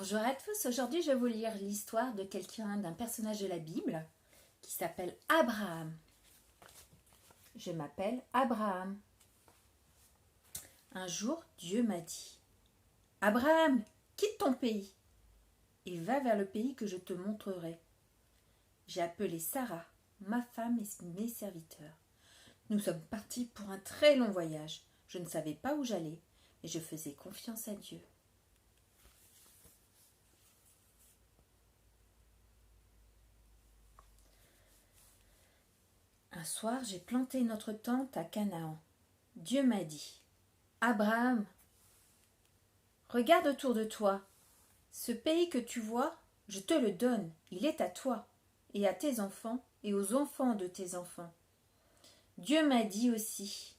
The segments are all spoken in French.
Bonjour à tous, aujourd'hui je vais vous lire l'histoire de d'un personnage de la Bible qui s'appelle Abraham. Je m'appelle Abraham. Un jour, Dieu m'a dit: Abraham, quitte ton pays et va vers le pays que je te montrerai. J'ai appelé Sarah, ma femme et mes serviteurs. Nous sommes partis pour un très long voyage. Je ne savais pas où j'allais, mais je faisais confiance à Dieu. Un soir, j'ai planté notre tente à Canaan. Dieu m'a dit: Abraham, regarde autour de toi. Ce pays que tu vois, je te le donne. Il est à toi, et à tes enfants, et aux enfants de tes enfants. Dieu m'a dit aussi: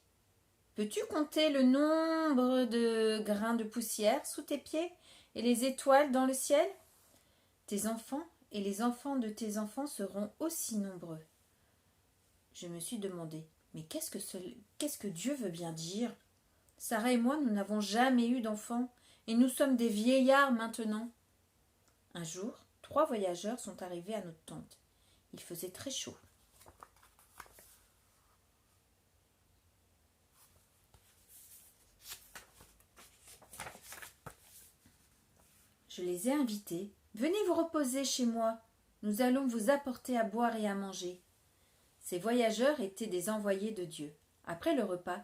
peux-tu compter le nombre de grains de poussière sous tes pieds et les étoiles dans le ciel? Tes enfants et les enfants de tes enfants seront aussi nombreux. Je me suis demandé: mais qu'est-ce que Dieu veut bien dire? Sarah et moi, nous n'avons jamais eu d'enfants, et nous sommes des vieillards maintenant. Un jour, 3 voyageurs sont arrivés à notre tente. Il faisait très chaud. Je les ai invités. Venez vous reposer chez moi. Nous allons vous apporter à boire et à manger. Ces voyageurs étaient des envoyés de Dieu. Après le repas,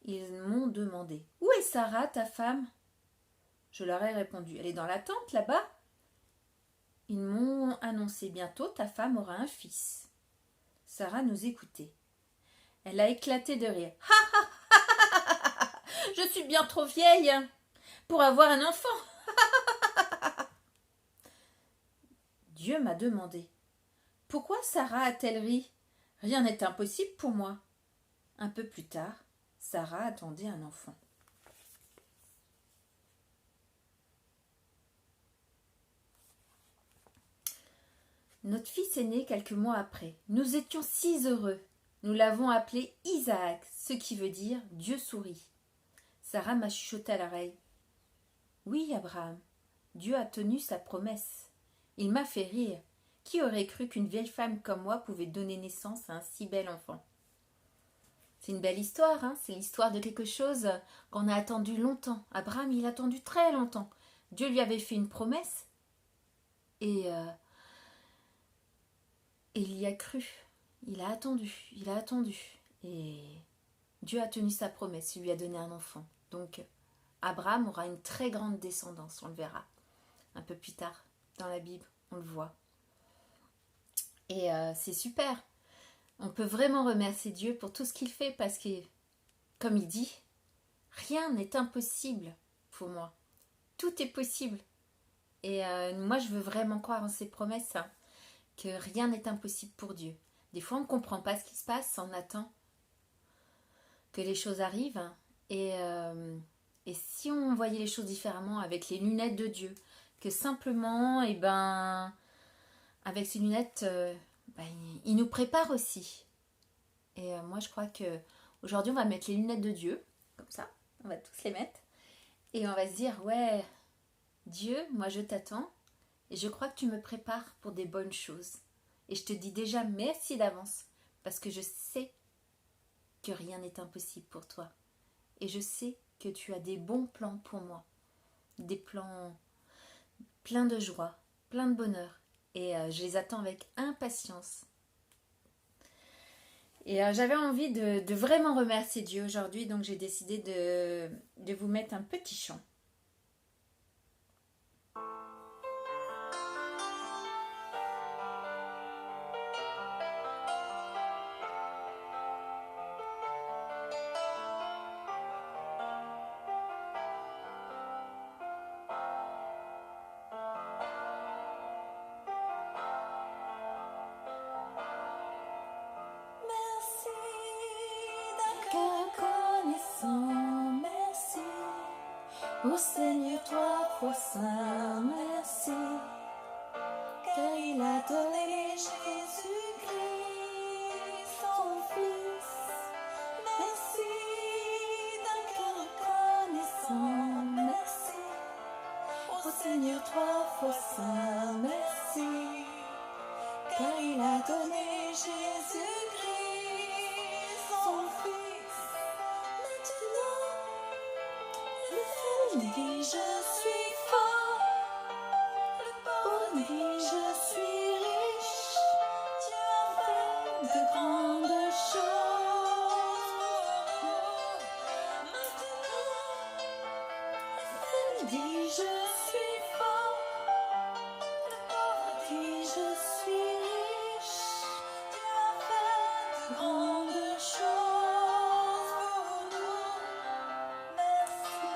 ils m'ont demandé: où est Sarah, ta femme? Je leur ai répondu: elle est dans la tente là-bas. Ils m'ont annoncé: bientôt ta femme aura un fils. Sarah nous écoutait. Elle a éclaté de rire. Je suis bien trop vieille pour avoir un enfant. Dieu m'a demandé: pourquoi Sarah a-t-elle ri? Rien n'est impossible pour moi. Un peu plus tard, Sarah attendait un enfant. Notre fils est né quelques mois après. Nous étions si heureux. Nous l'avons appelé Isaac, ce qui veut dire Dieu sourit. Sarah m'a chuchoté à l'oreille: oui, Abraham, Dieu a tenu sa promesse. Il m'a fait rire. Qui aurait cru qu'une vieille femme comme moi pouvait donner naissance à un si bel enfant? C'est une belle histoire, hein? C'est l'histoire de quelque chose qu'on a attendu longtemps. Abraham, il a attendu très longtemps. Dieu lui avait fait une promesse et il y a cru. Il a attendu. Et Dieu a tenu sa promesse. Il lui a donné un enfant. Donc, Abraham aura une très grande descendance. On le verra un peu plus tard dans la Bible. On le voit. Et c'est super. On peut vraiment remercier Dieu pour tout ce qu'il fait parce que, comme il dit, rien n'est impossible pour moi. Tout est possible. Et moi, je veux vraiment croire en ses promesses, hein, que rien n'est impossible pour Dieu. Des fois, on ne comprend pas ce qui se passe, on attend que les choses arrivent. Hein, et si on voyait les choses différemment avec les lunettes de Dieu, que simplement, avec ces lunettes, il nous prépare aussi. Et moi, je crois que aujourd'hui, on va mettre les lunettes de Dieu, comme ça, on va tous les mettre, et on va se dire: ouais, Dieu, moi je t'attends, et je crois que tu me prépares pour des bonnes choses. Et je te dis déjà merci d'avance, parce que je sais que rien n'est impossible pour toi. Et je sais que tu as des bons plans pour moi, des plans pleins de joie, pleins de bonheur. Et je les attends avec impatience. Et j'avais envie de vraiment remercier Dieu aujourd'hui, donc j'ai décidé de vous mettre un petit chant. Merci, ô Seigneur, toi, foi saint, merci, car il a donné Jésus-Christ, son Fils. Merci d'un cœur reconnaissant, merci, ô Au Seigneur trois fois saint, merci, car il a donné Jésus-Christ, son Fils. Maintenant, le faible dit je suis fort, le pauvre dit je suis riche. Dieu a fait de grandes choses. Maintenant, le faible dit je suis fort, le pauvre dit je suis riche. Dieu a fait de grandes choses pour nous. Merci.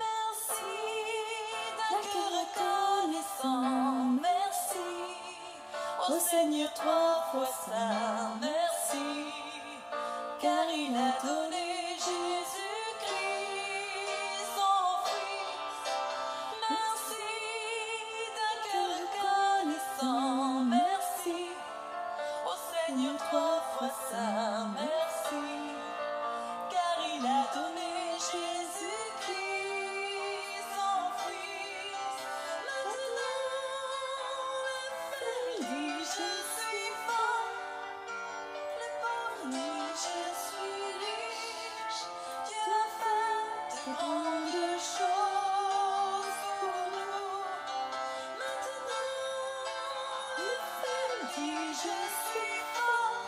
Merci d'un cœur reconnaissant. Merci au Seigneur trois fois saint. Merci, car il a donné Jésus-Christ, son Fils. Merci d'un cœur reconnaissant. Merci au Seigneur trois fois saint. Merci, car il a donné Jésus-Christ, son Fils. Maintenant, le faible dit je suis fort, le pauvre dit je suis riche. Dieu a fait de grandes choses pour nous. Maintenant, le faible dit je suis fort,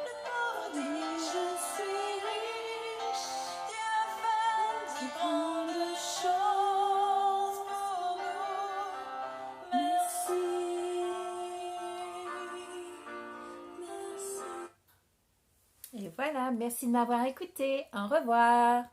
le pauvre dit je suis riche. Dieu a fait de grandes choses pour nous. Merci. Merci. Et voilà, merci de m'avoir écouté. Au revoir.